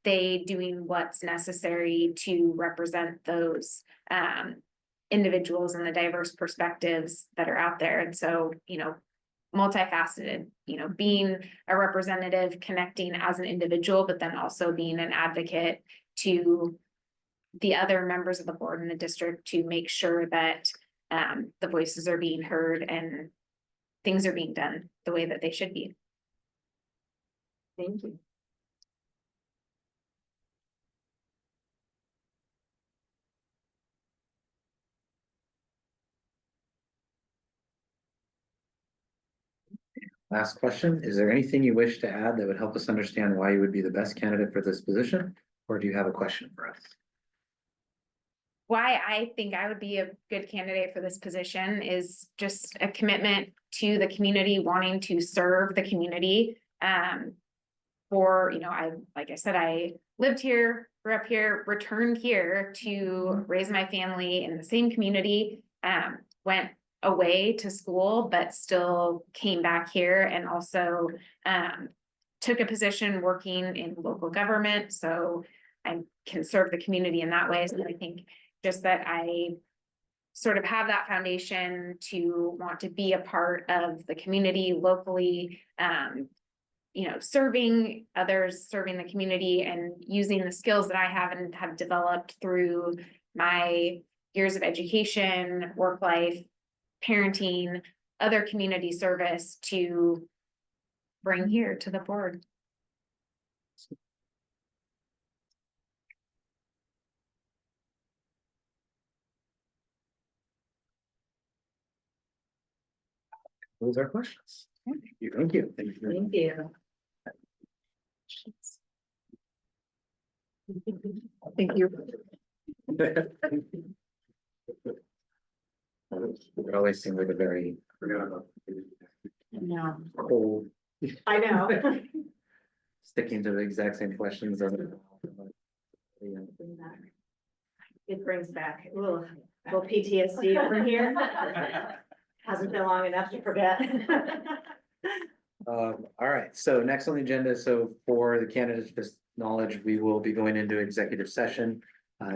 [SPEAKER 10] they doing what's necessary to represent those individuals and the diverse perspectives that are out there. And so, you know, multifaceted, you know, being a representative, connecting as an individual, but then also being an advocate to the other members of the board in the district to make sure that the voices are being heard and things are being done the way that they should be.
[SPEAKER 5] Thank you.
[SPEAKER 2] Last question, is there anything you wish to add that would help us understand why you would be the best candidate for this position? Or do you have a question for us?
[SPEAKER 10] Why I think I would be a good candidate for this position is just a commitment to the community, wanting to serve the community. Like I said, I lived here, grew up here, returned here to raise my family in the same community, went away to school, but still came back here and also took a position working in local government. So I can serve the community in that way. So I think just that I sort of have that foundation to want to be a part of the community locally, you know, serving others, serving the community and using the skills that I have and have developed through my years of education, work life, parenting, other community service to bring here to the board.
[SPEAKER 2] Those are questions. Thank you. Thank you. Thank you.
[SPEAKER 5] Thank you.
[SPEAKER 4] Thank you.
[SPEAKER 2] It always seemed like a very
[SPEAKER 5] No,
[SPEAKER 2] cold,
[SPEAKER 5] I know.
[SPEAKER 2] sticking to the exact same questions.
[SPEAKER 5] It brings back a little PTSD over here. Hasn't been long enough to forget.
[SPEAKER 2] All right, so next on the agenda, so for the candidates, just knowledge, we will be going into executive session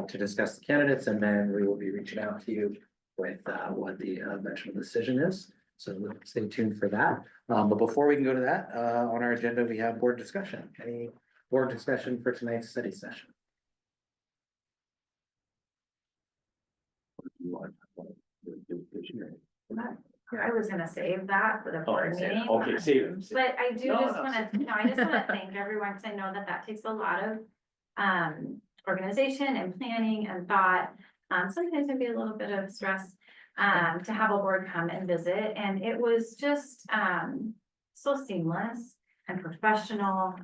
[SPEAKER 2] to discuss the candidates, and then we will be reaching out to you with what the eventual decision is. So stay tuned for that. But before we can go to that, on our agenda, we have board discussion. Any board discussion for tonight's study session?
[SPEAKER 7] I was gonna save that for the board meeting.
[SPEAKER 8] Okay, save it.
[SPEAKER 7] But I do
[SPEAKER 8] No,
[SPEAKER 7] just
[SPEAKER 8] no,
[SPEAKER 7] wanna, no, I just wanna thank everyone, because I know that that takes a lot of organization and planning and thought. Sometimes it'd be a little bit of stress to have a board come and visit, and it was just so seamless and professional.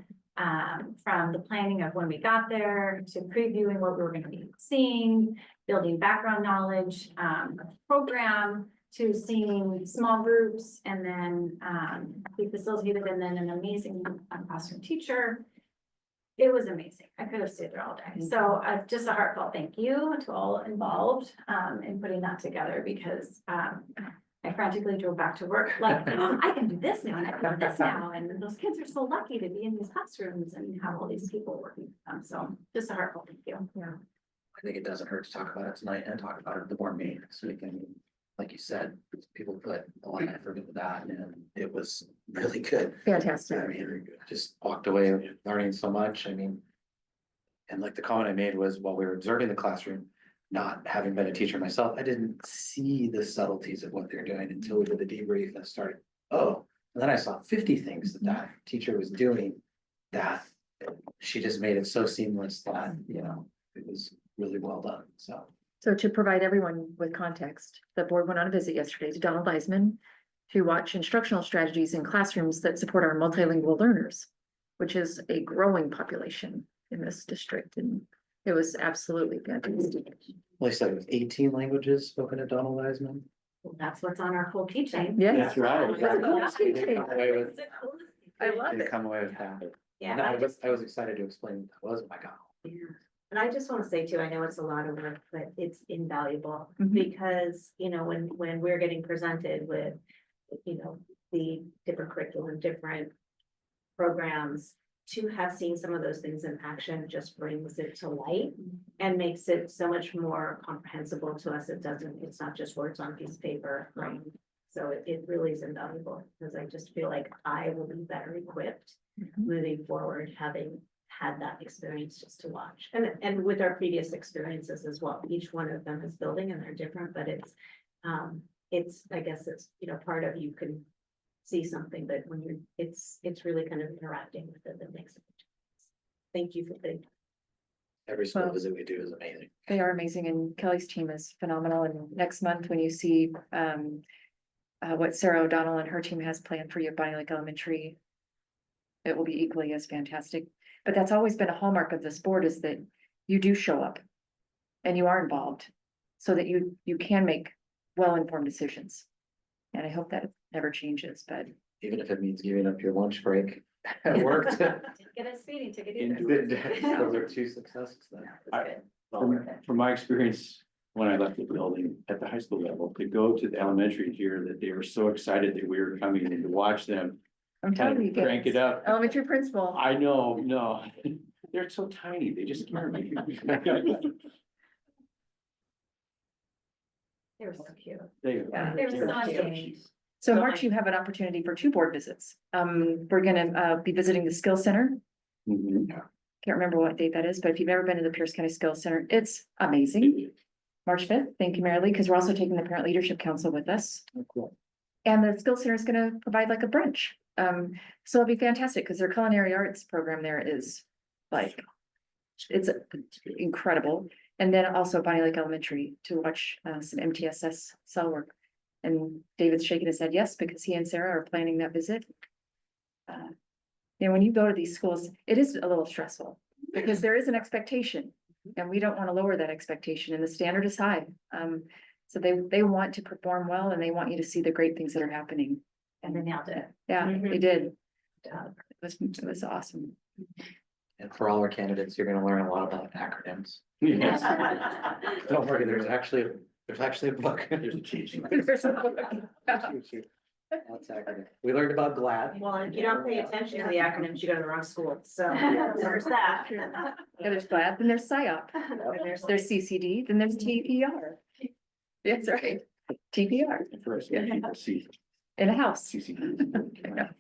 [SPEAKER 7] From the planning of when we got there to previewing what we were gonna be seeing, building background knowledge, of the program, to seeing small groups, and then we facilitated, and then an amazing classroom teacher. It was amazing. I could have stayed there all day. So just a heartfelt thank you to all involved in putting that together, because I frantically drove back to work, like, I can do this now and I can do this now. And those kids are so lucky to be in these classrooms and have all these people working with them. So just a heartfelt thank you. Yeah.
[SPEAKER 2] I think it doesn't hurt to talk about it tonight and talk about it at the board meeting next week. I mean, like you said, people put a lot of effort into that and it was really good.
[SPEAKER 4] Fantastic.
[SPEAKER 2] I mean, just walked away learning so much. I mean, and like the comment I made was while we were observing the classroom, not having been a teacher myself, I didn't see the subtleties of what they're doing until we did the debrief and started, oh, and then I saw 50 things that that teacher was doing that she just made it so seamless that, you know, it was really well done.
[SPEAKER 4] So to provide everyone with context, the board went on a visit yesterday to Donald Eisman to watch instructional strategies in classrooms that support our multilingual learners, which is a growing population in this district, and it was absolutely fantastic.
[SPEAKER 2] Well, he said it was 18 languages spoken at Donald Eisman.
[SPEAKER 5] Well, that's what's on our whole keychain.
[SPEAKER 4] Yes.
[SPEAKER 8] That's right.
[SPEAKER 4] I love
[SPEAKER 2] Didn't
[SPEAKER 4] it.
[SPEAKER 2] come away with that.
[SPEAKER 5] Yeah,
[SPEAKER 2] And I was excited to explain what that was. Oh my God.
[SPEAKER 5] yeah. And I just want to say too, I know it's a lot of work, but it's invaluable
[SPEAKER 4] Mhm.
[SPEAKER 5] because, you know, when we're getting presented with, you know, the different curriculum, different programs, to have seen some of those things in action just brings it to light and makes it so much more comprehensible to us. It's not just words on a piece of paper, right? So it really is invaluable, because I just feel like I will be better equipped moving forward, having had that experience just to watch. And with our previous experiences as well, each one of them is building and they're different, but I guess it's, you know, part of you can see something, but when you're, it's really kind of interacting with it that makes it. Thank you for putting.
[SPEAKER 2] Every school
[SPEAKER 4] Well-
[SPEAKER 2] visit we do is amazing.
[SPEAKER 4] They are amazing, and Kelly's team is phenomenal, and next month when you see what Sarah O'Donnell and her team has planned for you at Bonnie Lake Elementary, it will be equally as fantastic. But that's always been a hallmark of this board, is that you do show up and you are involved so that you can make well-informed decisions. And I hope that never changes, but
[SPEAKER 2] Even if it means giving up your lunch break at work.
[SPEAKER 5] Didn't get a speeding ticket either.
[SPEAKER 2] Those are two successes then.
[SPEAKER 8] From my experience, when I left the building at the high school level, to go to the elementary here, that they were so excited that we were coming and to watch them
[SPEAKER 4] I'm
[SPEAKER 8] kind
[SPEAKER 4] telling you.
[SPEAKER 8] of crank it up.
[SPEAKER 4] Elementary principal.
[SPEAKER 8] I know, no, they're so tiny, they just scare me.
[SPEAKER 5] They were so cute.
[SPEAKER 8] They
[SPEAKER 4] Yeah.
[SPEAKER 7] They were so
[SPEAKER 8] they're
[SPEAKER 7] cute.
[SPEAKER 4] So in March, you have an opportunity for 2 board visits. We're gonna be visiting the Skills Center.
[SPEAKER 8] Mhm.
[SPEAKER 4] Can't remember what date that is, but if you've ever been to the Pierce County Skills Center, it's amazing. March 5th. Thank you, Marilee, because we're also taking the Parent Leadership Council with us.
[SPEAKER 8] Oh, cool.
[SPEAKER 4] And the Skills Center is gonna provide like a brunch. So it'll be fantastic because their culinary arts program there is like, it's incredible. And then also Bonnie Lake Elementary to watch some MTSS cell work. And David's shaking his head yes, because he and Sarah are planning that visit. And when you go to these schools, it is a little stressful because there is an expectation. And we don't want to lower that expectation, and the standard is high. So they want to perform well, and they want you to see the great things that are happening.
[SPEAKER 5] And they nailed it.
[SPEAKER 4] Yeah,
[SPEAKER 5] Mhm.
[SPEAKER 4] they did. It was awesome.
[SPEAKER 2] And for all our candidates, you're gonna learn a lot about acronyms.
[SPEAKER 8] Yes.
[SPEAKER 2] Don't worry, there's actually a book.
[SPEAKER 8] There's a cheat sheet.
[SPEAKER 4] There's a book.
[SPEAKER 2] That's acronym. We learned about GLAD.
[SPEAKER 5] Well, if you don't pay attention to the acronyms, you go to the wrong school. So there's that.
[SPEAKER 4] Yeah, there's GLAD, then there's PSYOP, then there's CCD, then there's TPR. That's right, TPR
[SPEAKER 8] First, yeah, people see.
[SPEAKER 4] in a house,
[SPEAKER 8] CC.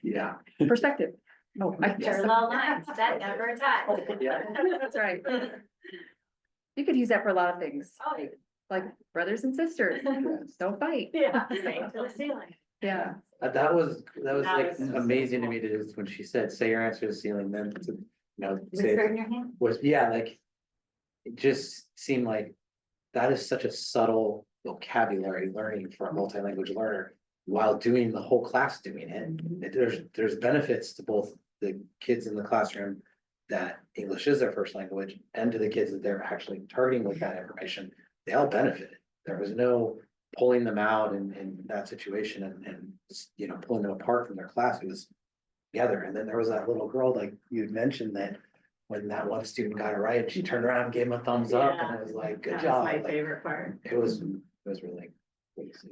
[SPEAKER 2] Yeah.
[SPEAKER 4] perspective. Oh, I guess.
[SPEAKER 7] Parallel lines that never touch.
[SPEAKER 4] That's right. You could use that for a lot of things,
[SPEAKER 7] Oh,
[SPEAKER 4] like brothers and sisters, don't fight.
[SPEAKER 5] Yeah.
[SPEAKER 7] right, to the ceiling.
[SPEAKER 4] Yeah.
[SPEAKER 2] That was
[SPEAKER 5] That
[SPEAKER 2] like
[SPEAKER 5] was-
[SPEAKER 2] amazing to me to just when she said, say your answer to the ceiling, then to, say.
[SPEAKER 7] Whisper in your hand.
[SPEAKER 2] Was, yeah, like, it just seemed like that is such a subtle vocabulary learning for a multi-language learner while doing the whole class doing it. There's benefits to both the kids in the classroom that English is their first language and to the kids that they're actually targeting with that information. They all benefited. There was no pulling them out in that situation and pulling them apart from their class. It was together. And then there was that little girl, like you had mentioned, that when that one student got it right, she turned around and gave him a thumbs up and it was like, good
[SPEAKER 5] That was
[SPEAKER 2] job.
[SPEAKER 5] my
[SPEAKER 2] Like,
[SPEAKER 5] favorite part.
[SPEAKER 2] it was really.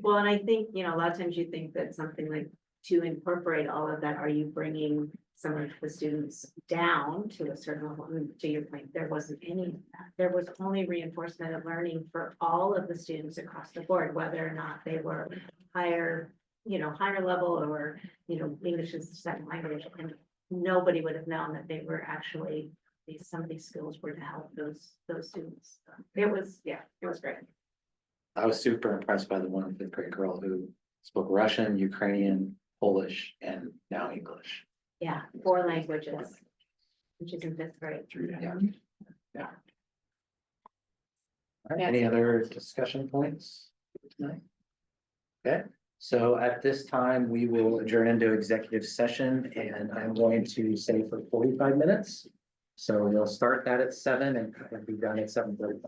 [SPEAKER 5] Well, and I think, a lot of times you think that something like to incorporate all of that, are you bringing some of the students down to a certain level? I mean, to your point, there wasn't any of that. There was only reinforcement of learning for all of the students across the board, whether or not they were higher level or, English is the second language. And nobody would have known that they were actually, some of these skills were to help those students. It was great.
[SPEAKER 2] I was super impressed by the one fifth grade girl who spoke Russian, Ukrainian, Polish, and now English.
[SPEAKER 5] Yeah, 4 languages, which is in 5th grade.
[SPEAKER 2] Yeah. All right, any other discussion points tonight? Okay, so at this time, we will adjourn into executive session and I'm going to say for 45 minutes. So we'll start that at 7 and be done at 7:35.